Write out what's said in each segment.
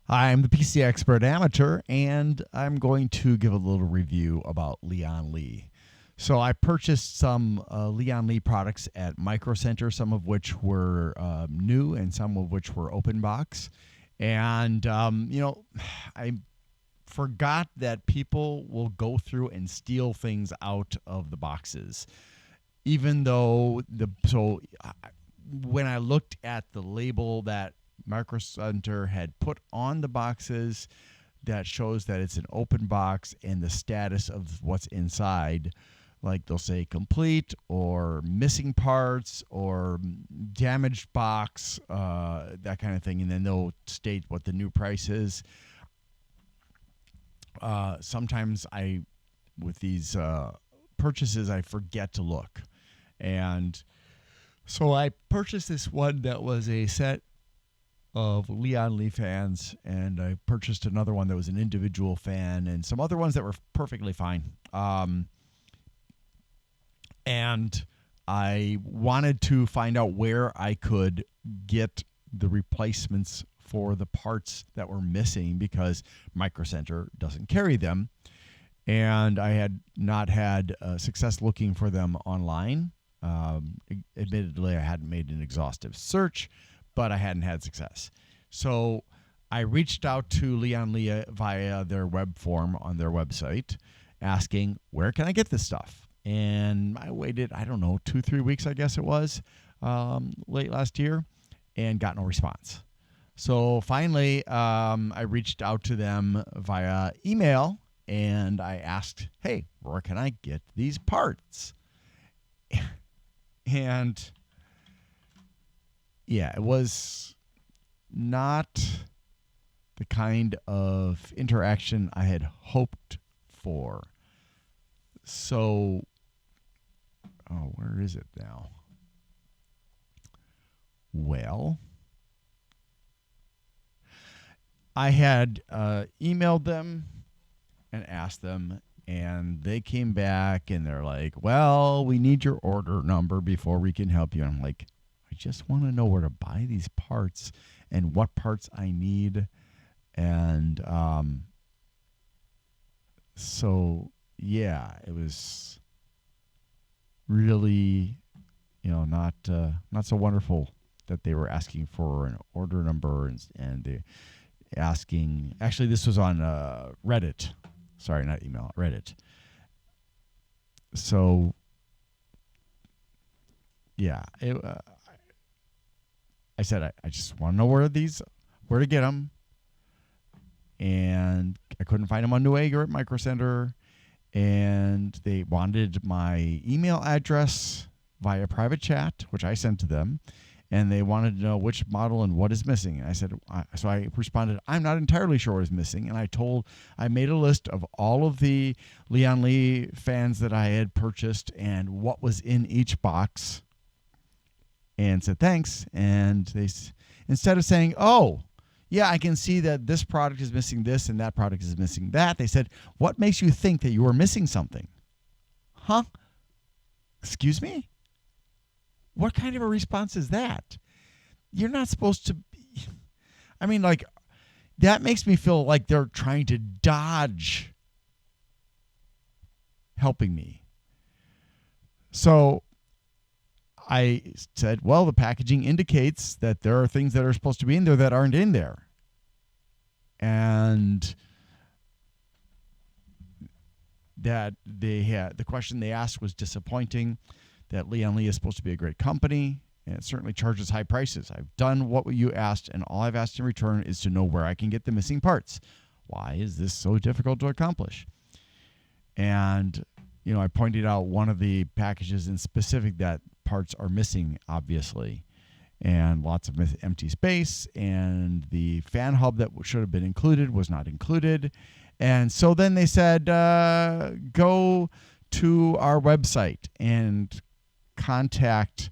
I'm the PC Expert Amateur, and I'm going to give a little review about Lian Li. So I purchased some Lian Li products at Micro Center, some of which were new and some of which were open box. And, I forgot that people will go through and steal things out of the boxes. Even though when I looked at the label that Micro Center had put on the boxes that shows that it's an open box and the status of what's inside, like they'll say complete or missing parts or damaged box, that kind of thing, and then they'll state what the new price is. Sometimes with these purchases, I forget to look. And so I purchased this one that was a set of Lian Li fans, and I purchased another one that was an individual fan, and some other ones that were perfectly fine. And I wanted to find out where I could get the replacements for the parts that were missing because Micro Center doesn't carry them. And I had not had success looking for them online. Admittedly, I hadn't made an exhaustive search, but I hadn't had success. So I reached out to Lian Li via their web form on their website asking, where can I get this stuff? And I waited, 2-3 weeks, I guess it was, late last year, and got no response. So finally, I reached out to them via email, and I asked, hey, where can I get these parts? And yeah, it was not the kind of interaction I had hoped for. So, where is it now? Well, I had emailed them and asked them, and they came back and they're like, well, we need your order number before we can help you. And I'm like, I just want to know where to buy these parts and what parts I need. And so, yeah, it was really, not so wonderful that they were asking for an order number and they asking. Actually, this was on Reddit. Sorry, not email, Reddit. So, yeah, I said I just want to know where to get them, and I couldn't find them on Newegg or at Micro Center, and they wanted my email address via private chat, which I sent to them, and they wanted to know which model and what is missing. And I said, so I responded, I'm not entirely sure what is missing. And I made a list of all of the Lian Li fans that I had purchased and what was in each box, and said thanks. And they, instead of saying, oh, yeah, I can see that this product is missing this and that product is missing that, they said, what makes you think that you are missing something? Huh? Excuse me? What kind of a response is that? You're not supposed to be. That makes me feel like they're trying to dodge helping me. So I said, well, the packaging indicates that there are things that are supposed to be in there that aren't in there. And that the question they asked was disappointing, that Lian Li is supposed to be a great company, and it certainly charges high prices. I've done what you asked, and all I've asked in return is to know where I can get the missing parts. Why is this so difficult to accomplish? And, I pointed out one of the packages in specific that parts are missing, obviously, and lots of empty space, and the fan hub that should have been included was not included. And so then they said, go to our website and contact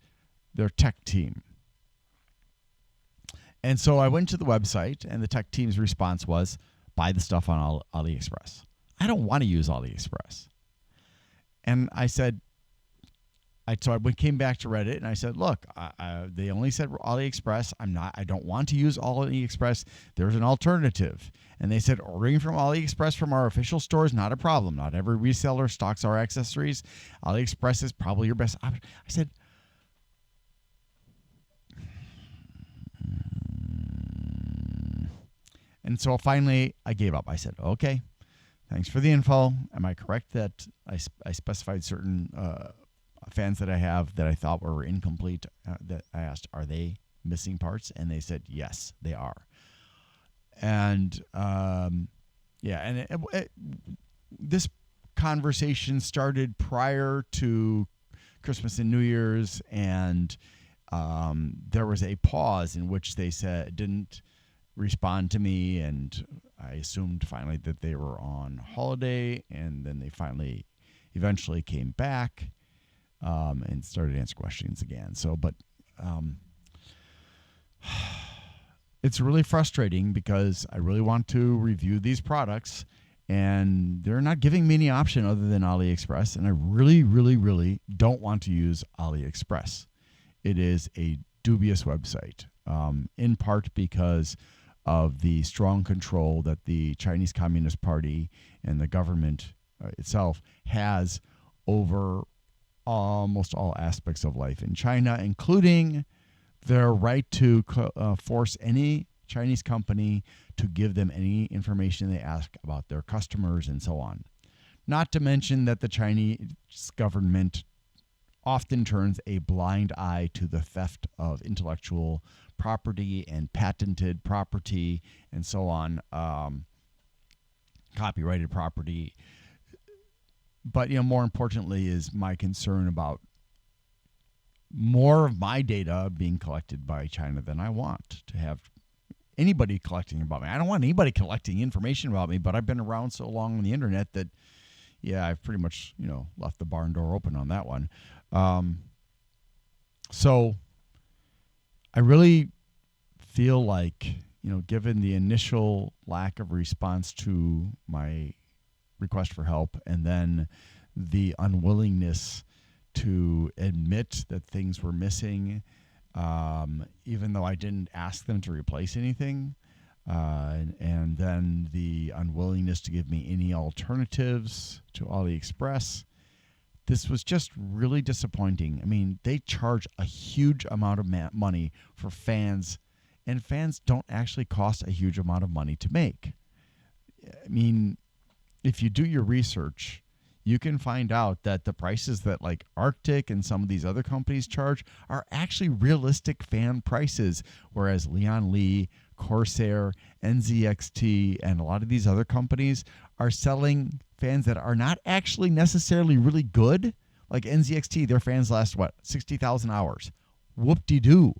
their tech team. And so I went to the website, and the tech team's response was, buy the stuff on AliExpress. I don't want to use AliExpress. And I said, came back to Reddit and I said, look, they only said AliExpress. I don't want to use AliExpress. There's an alternative. And they said ordering from AliExpress from our official store is not a problem. Not every reseller stocks our accessories. AliExpress is probably your best option. I said, and so finally I gave up. I said, okay, thanks for the info. Am I correct that I specified certain fans that I have that I thought were incomplete? That I asked, are they missing parts? And they said, yes, they are. And this conversation started prior to Christmas and New Year's, and there was a pause in which they didn't respond to me, and I assumed finally that they were on holiday, and then they eventually came back and started answering questions again. It's really frustrating because I really want to review these products, and they're not giving me any option other than AliExpress, and I really, really, really don't want to use AliExpress. It is a dubious website, in part because of the strong control that the Chinese Communist Party and the government itself has over almost all aspects of life in China, including their right to force any Chinese company to give them any information they ask about their customers and so on. Not to mention that the Chinese government often turns a blind eye to the theft of intellectual property and patented property and so on, copyrighted property. But more importantly is my concern about more of my data being collected by China than I want to have anybody collecting about me. I don't want anybody collecting information about me, but I've been around so long on the internet that, I've pretty much, left the barn door open on that one. So I really feel like, given the initial lack of response to my request for help and then the unwillingness to admit that things were missing, even though I didn't ask them to replace anything, and then the unwillingness to give me any alternatives to AliExpress. This was just really disappointing. I mean, they charge a huge amount of money for fans, and fans don't actually cost a huge amount of money to make. I mean, if you do your research, you can find out that the prices that like Arctic and some of these other companies charge are actually realistic fan prices, whereas Lian Li, Corsair, NZXT, and a lot of these other companies are selling fans that are not actually necessarily really good. Like NZXT, their fans last, 60,000 hours. Whoop-de-doo.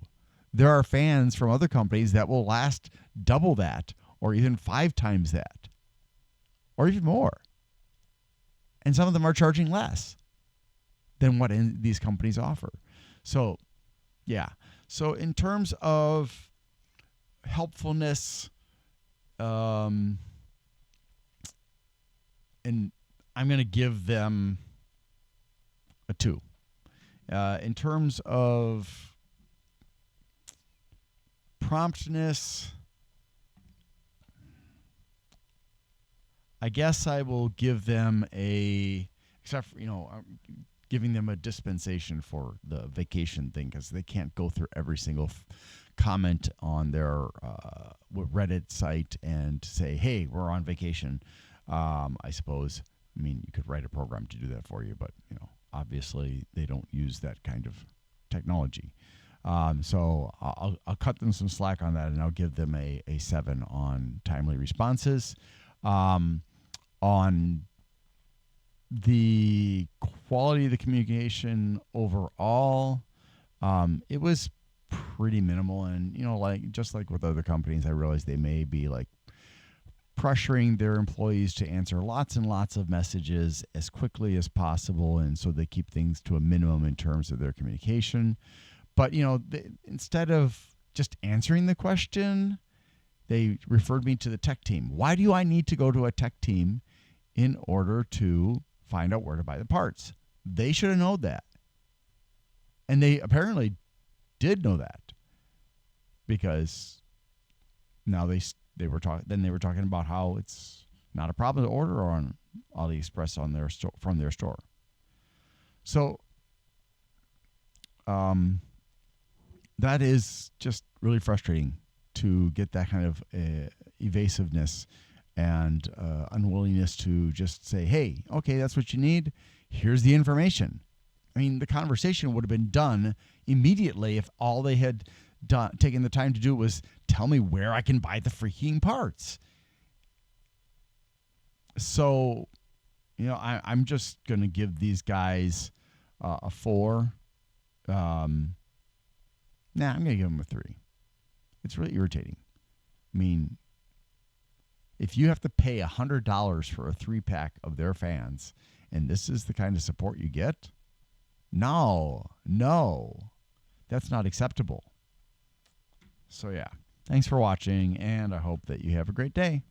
There are fans from other companies that will last double that or even 5 times that or even more. And some of them are charging less than what these companies offer. So, So in terms of helpfulness, and I'm going to give them a 2. In terms of promptness, I guess I will give them except for, giving them a dispensation for the vacation thing because they can't go through every single comment on their Reddit site and say, hey, we're on vacation. I suppose, you could write a program to do that for you, but, obviously they don't use that kind of technology. So I'll cut them some slack on that, and I'll give them a 7 on timely responses. On the quality of the communication overall, it was pretty minimal. And, just like with other companies, I realized they may be like pressuring their employees to answer lots and lots of messages as quickly as possible. And so they keep things to a minimum in terms of their communication. But, instead of just answering the question, they referred me to the tech team. Why do I need to go to a tech team in order to find out where to buy the parts? They should have known that. And they apparently did know that, because now they were talking about how it's not a problem to order on AliExpress on their from their store. So that is just really frustrating to get that kind of evasiveness and unwillingness to just say, hey, okay, that's what you need. Here's the information. I mean, the conversation would have been done immediately if all they had taken the time to do was tell me where I can buy the freaking parts. So, I'm just going to give these guys a 4. I'm going to give them a 3. It's really irritating. I mean, if you have to pay $100 for a 3-pack of their fans, and this is the kind of support you get, no, that's not acceptable. So yeah, thanks for watching, and I hope that you have a great day.